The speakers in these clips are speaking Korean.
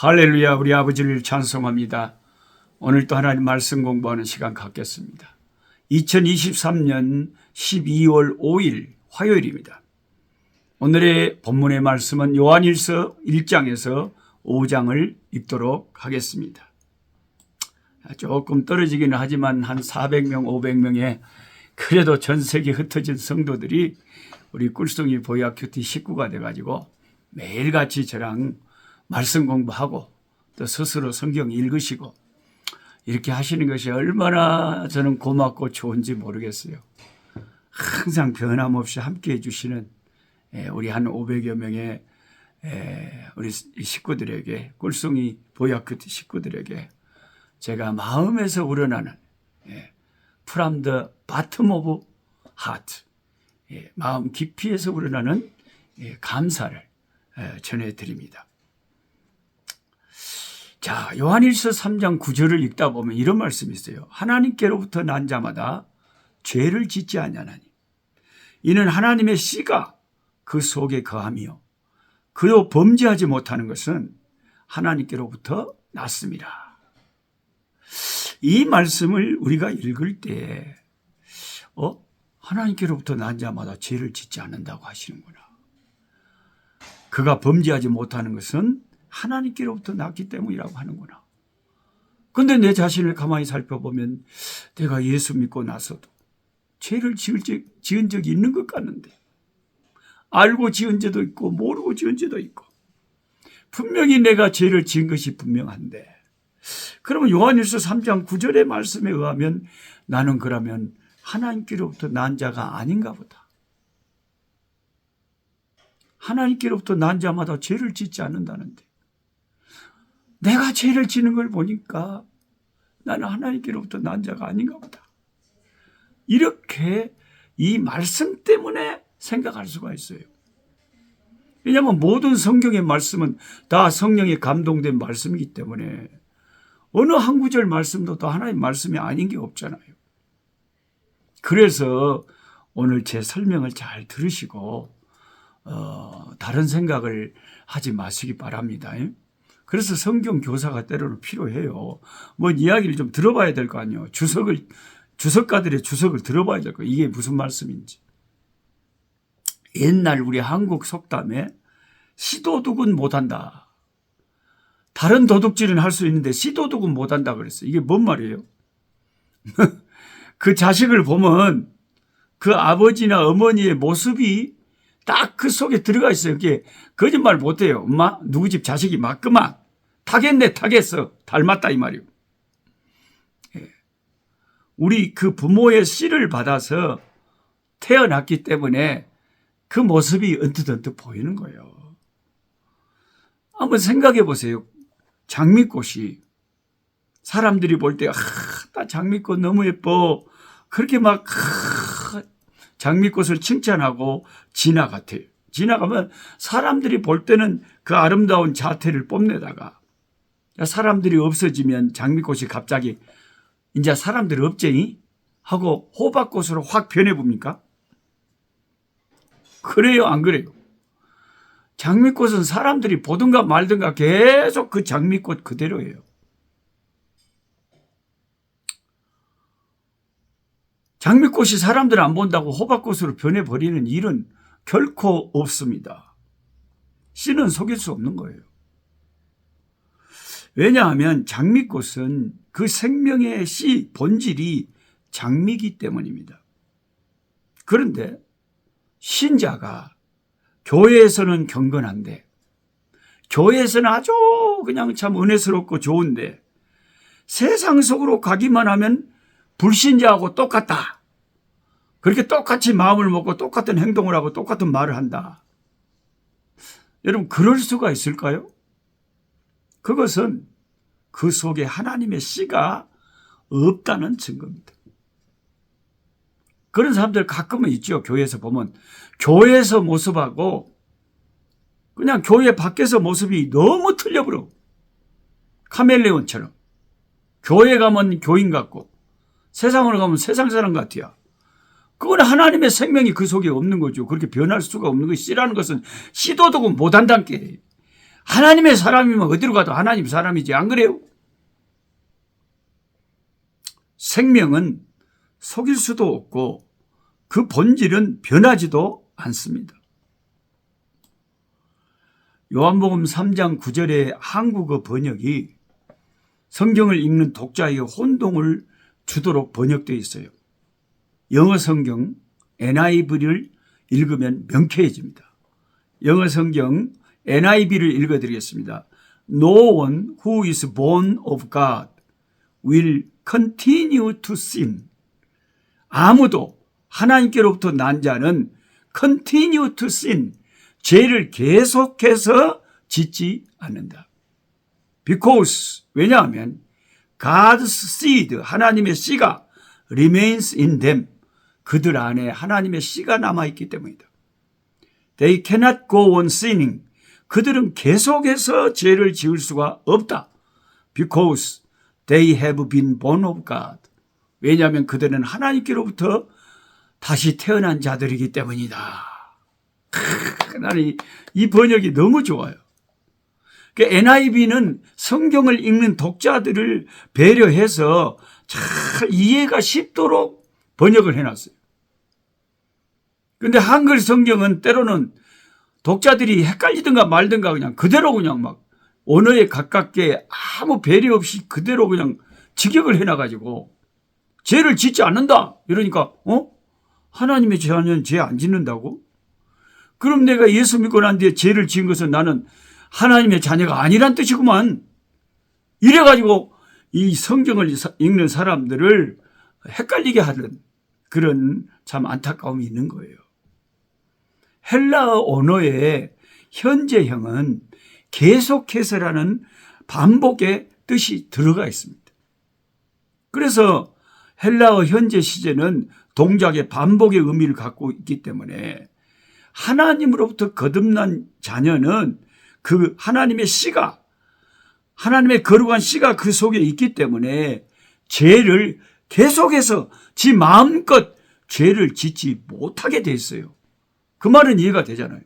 할렐루야. 우리 아버지를 찬송합니다. 오늘 또 하나님 말씀 공부하는 시간 갖겠습니다. 2023년 12월 5일 화요일입니다. 오늘의 본문의 말씀은 요한일서 1장에서 5장을 읽도록 하겠습니다. 조금 떨어지기는 하지만 한 400명, 500명의 그래도 전 세계 흩어진 성도들이 우리 꿀송이 보약큐티 식구가 돼가지고 매일같이 저랑 말씀 공부하고 또 스스로 성경 읽으시고 이렇게 하시는 것이 얼마나 저는 고맙고 좋은지 모르겠어요. 항상 변함없이 함께해 주시는 우리 한 500여 명의 우리 식구들에게, 꿀송이 보약큐티 식구들에게 제가 마음에서 우러나는 from the bottom of heart, 마음 깊이에서 우러나는 감사를 전해드립니다. 자, 요한일서 3장 9절을 읽다 보면 이런 말씀이 있어요. 하나님께로부터 난 자마다 죄를 짓지 아니하나니 이는 하나님의 씨가 그 속에 거하며 그로 범죄하지 못하는 것은 하나님께로부터 났습니다. 이 말씀을 우리가 읽을 때 하나님께로부터 난 자마다 죄를 짓지 않는다고 하시는구나. 그가 범죄하지 못하는 것은 하나님께로부터 났기 때문이라고 하는구나. 그런데 내 자신을 가만히 살펴보면 내가 예수 믿고 나서도 죄를 지은 적이 있는 것 같는데, 알고 지은 죄도 있고 모르고 지은 죄도 있고 분명히 내가 죄를 지은 것이 분명한데, 그러면 요한일서 3장 9절의 말씀에 의하면 나는 그러면 하나님께로부터 난 자가 아닌가 보다. 하나님께로부터 난 자마다 죄를 짓지 않는다는데 내가 죄를 지는 걸 보니까 나는 하나님께로부터 난 자가 아닌가 보다. 이렇게 이 말씀 때문에 생각할 수가 있어요. 왜냐하면 모든 성경의 말씀은 다 성령에 감동된 말씀이기 때문에 어느 한 구절 말씀도 다 하나님의 말씀이 아닌 게 없잖아요. 그래서 오늘 제 설명을 잘 들으시고 다른 생각을 하지 마시기 바랍니다. 그래서 성경 교사가 때로는 필요해요. 뭐 이야기를 좀 들어봐야 될 거 아니에요. 주석가들의 주석을 들어봐야 될 거예요. 이게 무슨 말씀인지. 옛날 우리 한국 속담에 시도둑은 못한다. 다른 도둑질은 할 수 있는데 시도둑은 못한다 그랬어요. 이게 뭔 말이에요? 그 자식을 보면 그 아버지나 어머니의 모습이 딱 그 속에 들어가 있어요. 그게 거짓말 못해요. 엄마 누구 집 자식이 맞구만. 타겠네 타겠어. 닮았다 이 말이에요. 우리 그 부모의 씨를 받아서 태어났기 때문에 그 모습이 언뜻언뜻 보이는 거예요. 한번 생각해 보세요. 장미꽃이 사람들이 볼 때 나 장미꽃 너무 예뻐. 그렇게 막 장미꽃을 칭찬하고 지나가요. 지나가면 사람들이 볼 때는 그 아름다운 자태를 뽐내다가 사람들이 없어지면 장미꽃이 갑자기 이제 사람들이 없쟁이 하고 호박꽃으로 확 변해봅니까? 그래요, 안 그래요? 장미꽃은 사람들이 보든가 말든가 계속 그 장미꽃 그대로예요. 장미꽃이 사람들 안 본다고 호박꽃으로 변해버리는 일은 결코 없습니다. 씨는 속일 수 없는 거예요. 왜냐하면 장미꽃은 그 생명의 씨 본질이 장미이기 때문입니다. 그런데 신자가 교회에서는 경건한데, 교회에서는 아주 그냥 참 은혜스럽고 좋은데 세상 속으로 가기만 하면 불신자하고 똑같다. 그렇게 똑같이 마음을 먹고 똑같은 행동을 하고 똑같은 말을 한다. 여러분, 그럴 수가 있을까요? 그것은 그 속에 하나님의 씨가 없다는 증거입니다. 그런 사람들 가끔은 있죠. 교회에서 보면 교회에서 모습하고 그냥 교회 밖에서 모습이 너무 틀려버려. 카멜레온처럼. 교회 가면 교인 같고 세상으로 가면 세상 사람 같아요. 그건 하나님의 생명이 그 속에 없는 거죠. 그렇게 변할 수가 없는 것이 씨라는 것은 시도도 못한다는 게 하나님의 사람이면 어디로 가도 하나님 사람이지, 안 그래요? 생명은 속일 수도 없고 그 본질은 변하지도 않습니다. 요한복음 3장 9절의 한국어 번역이 성경을 읽는 독자의 혼동을 주도록 번역되어 있어요. 영어 성경 NIV를 읽으면 명쾌해집니다. 영어 성경 NIV를 읽어드리겠습니다. No one who is born of God will continue to sin. 아무도 하나님께로부터 난 자는 continue to sin, 죄를 계속해서 짓지 않는다. Because, 왜냐하면 God's seed, 하나님의 씨가 remains in them, 그들 안에 하나님의 씨가 남아있기 때문이다. They cannot go on sinning, 그들은 계속해서 죄를 지을 수가 없다. Because they have been born of God, 왜냐하면 그들은 하나님께로부터 다시 태어난 자들이기 때문이다. 나는 이 번역이 너무 좋아요. NIV는 성경을 읽는 독자들을 배려해서 잘 이해가 쉽도록 번역을 해놨어요. 그런데 한글 성경은 때로는 독자들이 헷갈리든가 말든가 그냥 그대로 그냥 막 언어에 가깝게 아무 배려 없이 그대로 그냥 직역을 해놔가지고 죄를 짓지 않는다. 이러니까 하나님의 자녀는 죄 안 짓는다고? 그럼 내가 예수 믿고 난 뒤에 죄를 지은 것은 나는 하나님의 자녀가 아니란 뜻이구만. 이래가지고 이 성경을 읽는 사람들을 헷갈리게 하는 그런 참 안타까움이 있는 거예요. 헬라어 언어의 현재형은 계속해서라는 반복의 뜻이 들어가 있습니다. 그래서 헬라어 현재 시제는 동작의 반복의 의미를 갖고 있기 때문에 하나님으로부터 거듭난 자녀는 그 하나님의 씨가, 하나님의 거룩한 씨가 그 속에 있기 때문에 죄를 계속해서 지 마음껏 죄를 짓지 못하게 돼 있어요. 그 말은 이해가 되잖아요.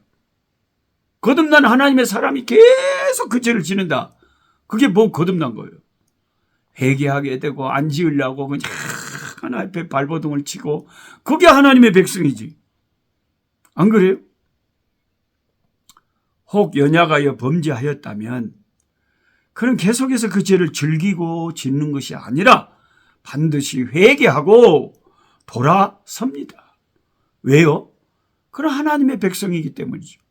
거듭난 하나님의 사람이 계속 그 죄를 지는다. 그게 뭐 거듭난 거예요. 회개하게 되고 안 지으려고 그냥 하나님 앞에 발버둥을 치고, 그게 하나님의 백성이지. 안 그래요? 혹 연약하여 범죄하였다면 그는 계속해서 그 죄를 즐기고 짓는 것이 아니라 반드시 회개하고 돌아섭니다. 왜요? 그는 하나님의 백성이기 때문이죠.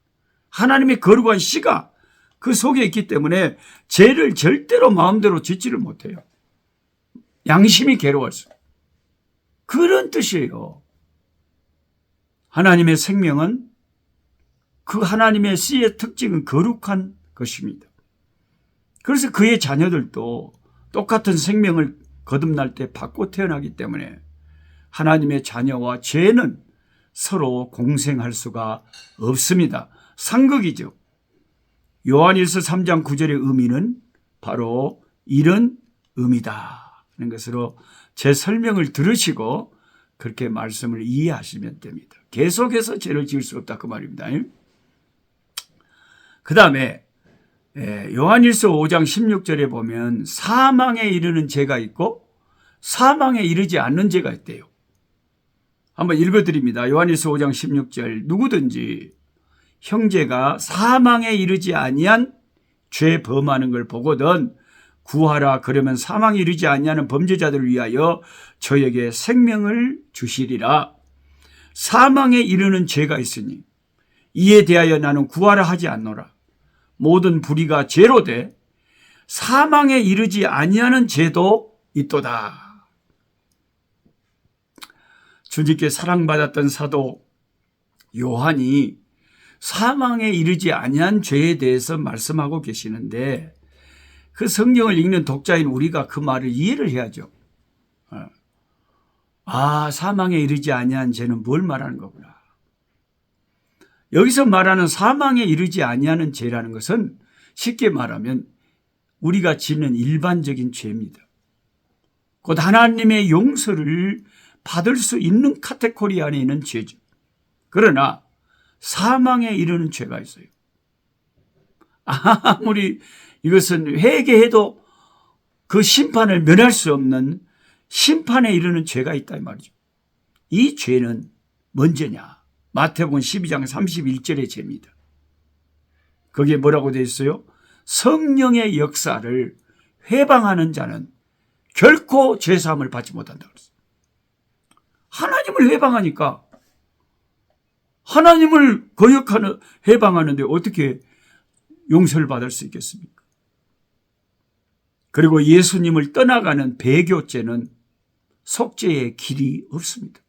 하나님의 거룩한 씨가 그 속에 있기 때문에 죄를 절대로 마음대로 짓지를 못해요. 양심이 괴로워서. 그런 뜻이에요. 하나님의 생명은, 그 하나님의 씨의 특징은 거룩한 것입니다. 그래서 그의 자녀들도 똑같은 생명을 거듭날 때 받고 태어나기 때문에 하나님의 자녀와 죄는 서로 공생할 수가 없습니다. 상극이죠. 요한일서 3장 9절의 의미는 바로 이런 의미다 하는 것으로 제 설명을 들으시고 그렇게 말씀을 이해하시면 됩니다. 계속해서 죄를 지을 수 없다 그 말입니다. 그 다음에 요한일서 5장 16절에 보면 사망에 이르는 죄가 있고 사망에 이르지 않는 죄가 있대요. 한번 읽어드립니다. 요한일서 5장 16절, 누구든지 형제가 사망에 이르지 아니한 죄 범하는 걸 보거든 구하라. 그러면 사망에 이르지 아니하는 범죄자들을 위하여 저에게 생명을 주시리라. 사망에 이르는 죄가 있으니 이에 대하여 나는 구하라 하지 않노라. 모든 불의가 죄로 돼 사망에 이르지 아니하는 죄도 있도다. 주님께 사랑받았던 사도 요한이 사망에 이르지 아니한 죄에 대해서 말씀하고 계시는데 그 성경을 읽는 독자인 우리가 그 말을 이해를 해야죠. 사망에 이르지 아니한 죄는 뭘 말하는 거구나. 여기서 말하는 사망에 이르지 아니하는 죄라는 것은 쉽게 말하면 우리가 짓는 일반적인 죄입니다. 곧 하나님의 용서를 받을 수 있는 카테고리 안에 있는 죄죠. 그러나 사망에 이르는 죄가 있어요. 아무리 이것은 회개해도 그 심판을 면할 수 없는 심판에 이르는 죄가 있다 이 말이죠. 이 죄는 뭔죄냐? 마태복음 12장 31절의 죄입니다. 거기에 뭐라고 되어 있어요? 성령의 역사를 회방하는 자는 결코 죄사함을 받지 못한다고 그랬어요. 하나님을 회방하니까, 하나님을 거역하는, 회방하는데 어떻게 용서를 받을 수 있겠습니까? 그리고 예수님을 떠나가는 배교죄는 속죄의 길이 없습니다.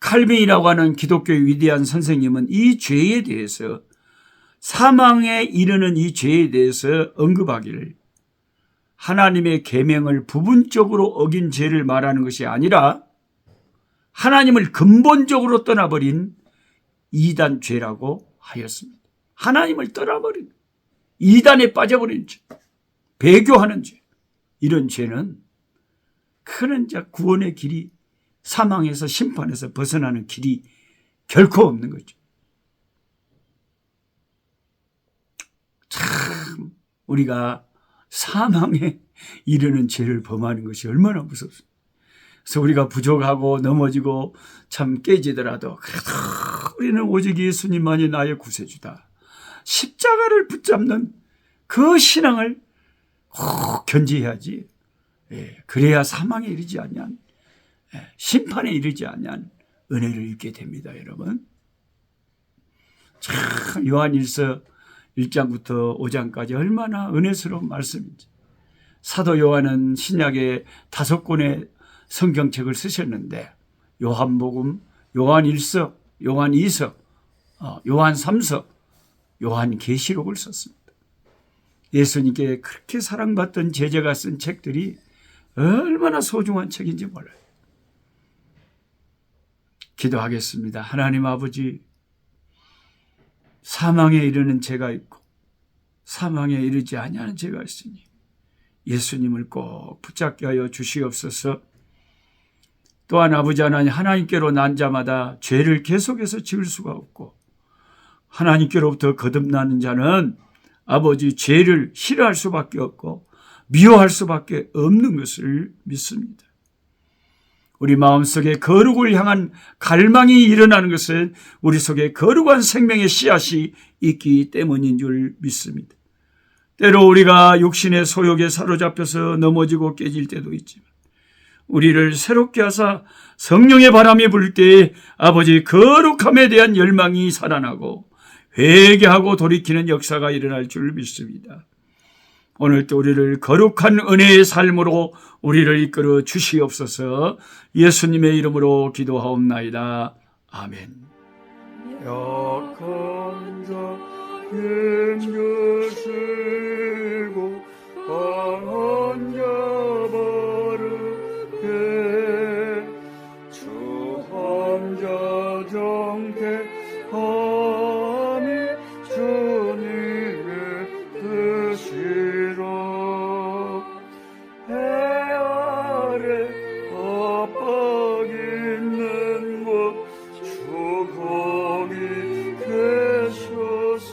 칼빈이라고 하는 기독교의 위대한 선생님은 이 죄에 대해서, 사망에 이르는 이 죄에 대해서 언급하기를, 하나님의 계명을 부분적으로 어긴 죄를 말하는 것이 아니라 하나님을 근본적으로 떠나버린 이단 죄라고 하였습니다. 하나님을 떠나버린, 이단에 빠져버린 죄, 배교하는 죄, 이런 죄는 그런 자 구원의 길이, 사망에서 심판에서 벗어나는 길이 결코 없는 거죠. 참 우리가 사망에 이르는 죄를 범하는 것이 얼마나 무섭습니까? 그래서 우리가 부족하고 넘어지고 참 깨지더라도 그래도 우리는 오직 예수님만이 나의 구세주다, 십자가를 붙잡는 그 신앙을 꼭 견지해야지. 그래야 사망에 이르지 않냐는, 심판에 이르지 않냐는 은혜를 입게 됩니다. 여러분, 참 요한일서 1장부터 5장까지 얼마나 은혜스러운 말씀인지. 사도 요한은 신약의 5권의 성경책을 쓰셨는데 요한복음, 요한일서, 요한이서, 요한3서, 요한계시록을 썼습니다. 예수님께 그렇게 사랑받던 제자가 쓴 책들이 얼마나 소중한 책인지 몰라요. 기도하겠습니다. 하나님 아버지, 사망에 이르는 죄가 있고 사망에 이르지 아니하는 죄가 있으니 예수님을 꼭 붙잡게 하여 주시옵소서. 또한 아버지 하나님, 하나님께로 난 자마다 죄를 계속해서 지을 수가 없고 하나님께로부터 거듭나는 자는 아버지 죄를 싫어할 수밖에 없고 미워할 수밖에 없는 것을 믿습니다. 우리 마음속에 거룩을 향한 갈망이 일어나는 것은 우리 속에 거룩한 생명의 씨앗이 있기 때문인 줄 믿습니다. 때로 우리가 육신의 소욕에 사로잡혀서 넘어지고 깨질 때도 있지만 우리를 새롭게 하사 성령의 바람이 불 때 아버지 거룩함에 대한 열망이 살아나고 회개하고 돌이키는 역사가 일어날 줄 믿습니다. 오늘도 우리를 거룩한 은혜의 삶으로 우리를 이끌어 주시옵소서. 예수님의 이름으로 기도하옵나이다. 아멘. 약한 자 힘주시고 강한 자 바르게 주한 자 정케함이 주님의 뜻이라. 해 아래 압박 있는 곳 주 거기 계셔서